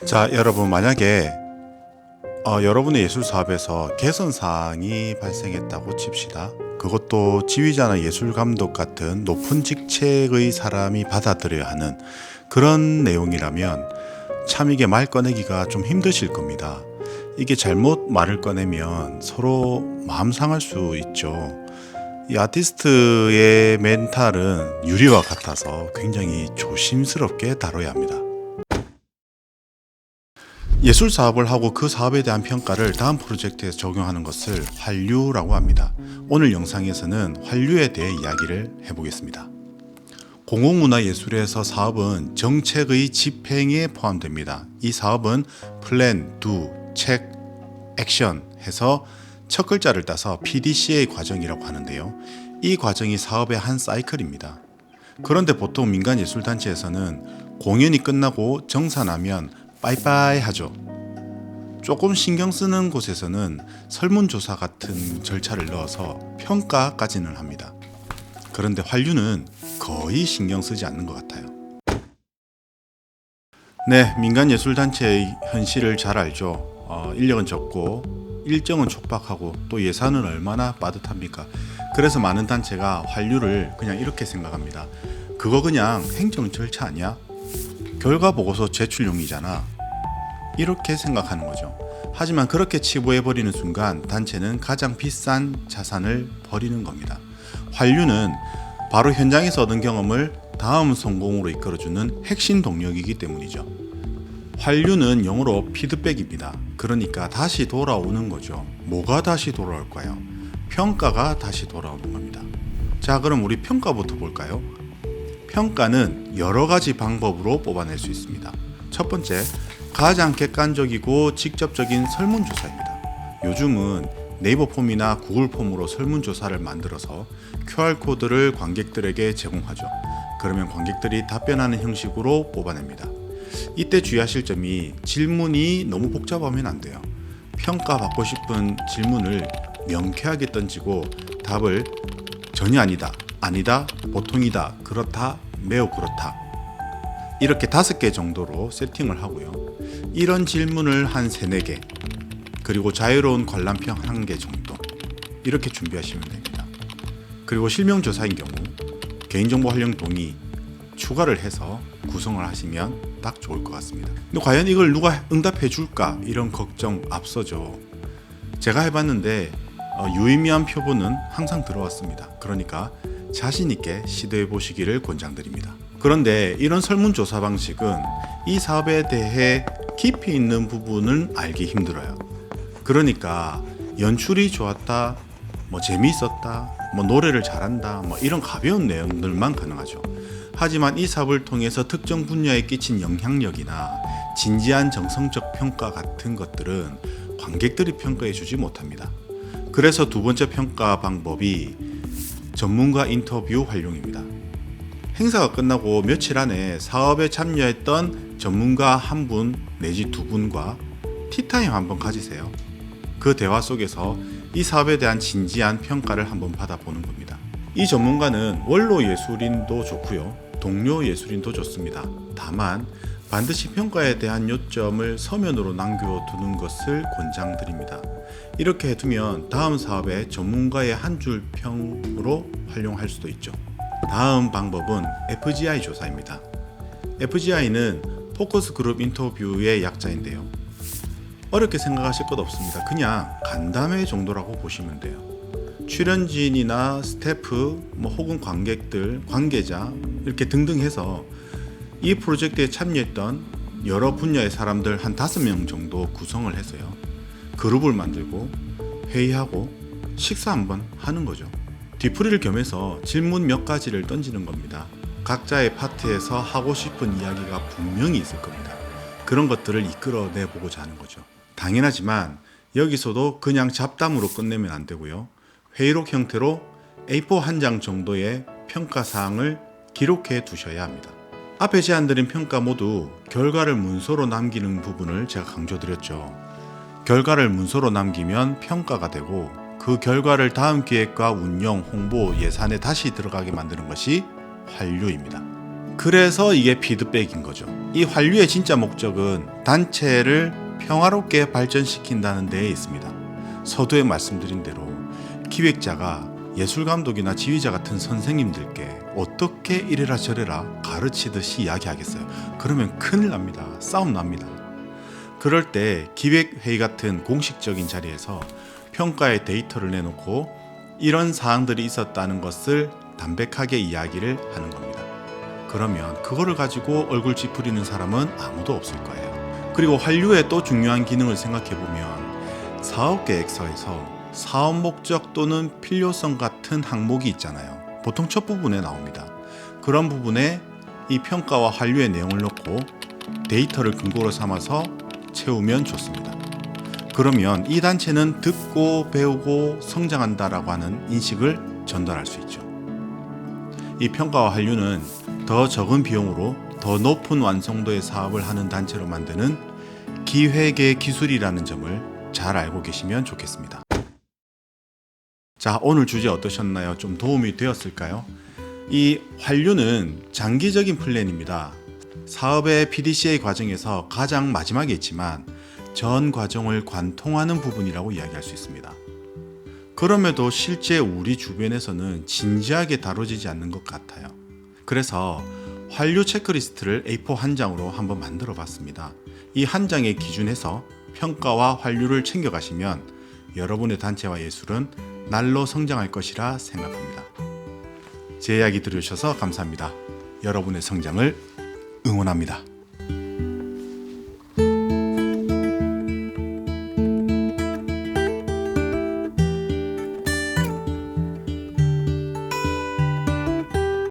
자, 여러분 만약에 여러분의 예술 사업에서 개선 사항이 발생했다고 칩시다. 그것도 지휘자나 예술 감독 같은 높은 직책의 사람이 받아들여야 하는 그런 내용이라면 참 이게 말 꺼내기가 좀 힘드실 겁니다. 이게 잘못 말을 꺼내면 서로 마음 상할 수 있죠. 이 아티스트의 멘탈은 유리와 같아서 굉장히 조심스럽게 다뤄야 합니다. 예술 사업을 하고 그 사업에 대한 평가를 다음 프로젝트에서 적용하는 것을 환류라고 합니다. 오늘 영상에서는 환류에 대해 이야기를 해보겠습니다. 공공문화예술에서 사업은 정책의 집행에 포함됩니다. 이 사업은 플랜, 두, 책, 액션 해서 첫 글자를 따서 PDCA 과정이라고 하는데요. 이 과정이 사업의 한 사이클입니다. 그런데 보통 민간예술단체에서는 공연이 끝나고 정산하면 빠이빠이 하죠. 조금 신경 쓰는 곳에서는 설문조사 같은 절차를 넣어서 평가까지는 합니다. 그런데 환류는 거의 신경 쓰지 않는 것 같아요. 네, 민간예술단체의 현실을 잘 알죠. 인력은 적고 일정은 촉박하고 또 예산은 얼마나 빠듯합니까? 그래서 많은 단체가 환류를 그냥 이렇게 생각합니다. 그거 그냥 행정 절차 아니야? 결과 보고서 제출용이잖아. 이렇게 생각하는 거죠. 하지만 그렇게 치부해버리는 순간 단체는 가장 비싼 자산을 버리는 겁니다. 환류는 바로 현장에서 얻은 경험을 다음 성공으로 이끌어주는 핵심 동력이기 때문이죠. 환류는 영어로 피드백입니다. 그러니까 다시 돌아오는 거죠. 뭐가 다시 돌아올까요? 평가가 다시 돌아오는 겁니다. 자, 그럼 우리 평가부터 볼까요? 평가는 여러 가지 방법으로 뽑아낼 수 있습니다. 첫 번째, 가장 객관적이고 직접적인 설문조사입니다. 요즘은 네이버 폼이나 구글 폼으로 설문조사를 만들어서 QR코드를 관객들에게 제공하죠. 그러면 관객들이 답변하는 형식으로 뽑아냅니다. 이때 주의하실 점이 질문이 너무 복잡하면 안 돼요. 평가받고 싶은 질문을 명쾌하게 던지고 답을 전혀 아니다, 아니다, 보통이다, 그렇다, 매우 그렇다 이렇게 5개 정도로 세팅을 하고요. 이런 질문을 한 3, 4개 그리고 자유로운 관람평 1개 정도 이렇게 준비하시면 됩니다. 그리고 실명조사인 경우 개인정보 활용 동의 추가를 해서 구성을 하시면 딱 좋을 것 같습니다. 근데 과연 이걸 누가 응답해 줄까 이런 걱정 앞서죠. 제가 해봤는데 유의미한 표본은 항상 들어왔습니다. 그러니까 자신 있게 시도해 보시기를 권장드립니다. 그런데 이런 설문조사 방식은 이 사업에 대해 깊이 있는 부분은 알기 힘들어요. 그러니까 연출이 좋았다, 재미있었다, 노래를 잘한다, 이런 가벼운 내용들만 가능하죠. 하지만 이 사업을 통해서 특정 분야에 끼친 영향력이나 진지한 정성적 평가 같은 것들은 관객들이 평가해 주지 못합니다. 그래서 두 번째 평가 방법이 전문가 인터뷰 활용입니다. 행사가 끝나고 며칠 안에 사업에 참여했던 전문가 1분 내지 2분과 티타임 한번 가지세요. 그 대화 속에서 이 사업에 대한 진지한 평가를 한번 받아보는 겁니다. 이 전문가는 원로 예술인도 좋고요, 동료 예술인도 좋습니다. 다만 반드시 평가에 대한 요점을 서면으로 남겨두는 것을 권장드립니다. 이렇게 해두면 다음 사업에 전문가의 한 줄 평으로 활용할 수도 있죠. 다음 방법은 FGI 조사입니다. FGI는 포커스 그룹 인터뷰의 약자인데요. 어렵게 생각하실 것 없습니다. 그냥 간담회 정도라고 보시면 돼요. 출연진이나 스태프, 혹은 관객들, 관계자 이렇게 등등 해서 이 프로젝트에 참여했던 여러 분야의 사람들 한 5명 정도 구성을 해서요, 그룹을 만들고 회의하고 식사 한번 하는 거죠. 뒤풀이를 겸해서 질문 몇 가지를 던지는 겁니다. 각자의 파트에서 하고 싶은 이야기가 분명히 있을 겁니다. 그런 것들을 이끌어내 보고자 하는 거죠. 당연하지만 여기서도 그냥 잡담으로 끝내면 안 되고요. 회의록 형태로 A4 한 장 정도의 평가사항을 기록해 두셔야 합니다. 앞에 제안드린 평가 모두 결과를 문서로 남기는 부분을 제가 강조드렸죠. 결과를 문서로 남기면 평가가 되고 그 결과를 다음 기획과 운영, 홍보, 예산에 다시 들어가게 만드는 것이 환류입니다. 그래서 이게 피드백인 거죠. 이 환류의 진짜 목적은 단체를 평화롭게 발전시킨다는 데에 있습니다. 서두에 말씀드린 대로 기획자가 예술감독이나 지휘자 같은 선생님들께 어떻게 이래라 저래라 가르치듯이 이야기하겠어요. 그러면 큰일 납니다. 싸움 납니다. 그럴 때 기획회의 같은 공식적인 자리에서 평가의 데이터를 내놓고 이런 사항들이 있었다는 것을 담백하게 이야기를 하는 겁니다. 그러면 그거를 가지고 얼굴 찌푸리는 사람은 아무도 없을 거예요. 그리고 환류의 또 중요한 기능을 생각해보면 사업계획서에서 사업 목적 또는 필요성 같은 항목이 있잖아요. 보통 첫 부분에 나옵니다. 그런 부분에 이 평가와 환류의 내용을 넣고 데이터를 근거로 삼아서 채우면 좋습니다. 그러면 이 단체는 듣고 배우고 성장한다라고 하는 인식을 전달할 수 있죠. 이 평가와 환류는 더 적은 비용으로 더 높은 완성도의 사업을 하는 단체로 만드는 기획의 기술이라는 점을 잘 알고 계시면 좋겠습니다. 자, 오늘 주제 어떠셨나요? 좀 도움이 되었을까요? 이 환류는 장기적인 플랜입니다. 사업의 PDCA 과정에서 가장 마지막에 있지만 전 과정을 관통하는 부분이라고 이야기할 수 있습니다. 그럼에도 실제 우리 주변에서는 진지하게 다뤄지지 않는 것 같아요. 그래서 환류 체크리스트를 A4 한 장으로 한번 만들어 봤습니다. 이 한 장에 기준해서 평가와 환류를 챙겨가시면 여러분의 단체와 예술은 날로 성장할 것이라 생각합니다. 제 이야기 들으셔서 감사합니다. 여러분의 성장을 응원합니다.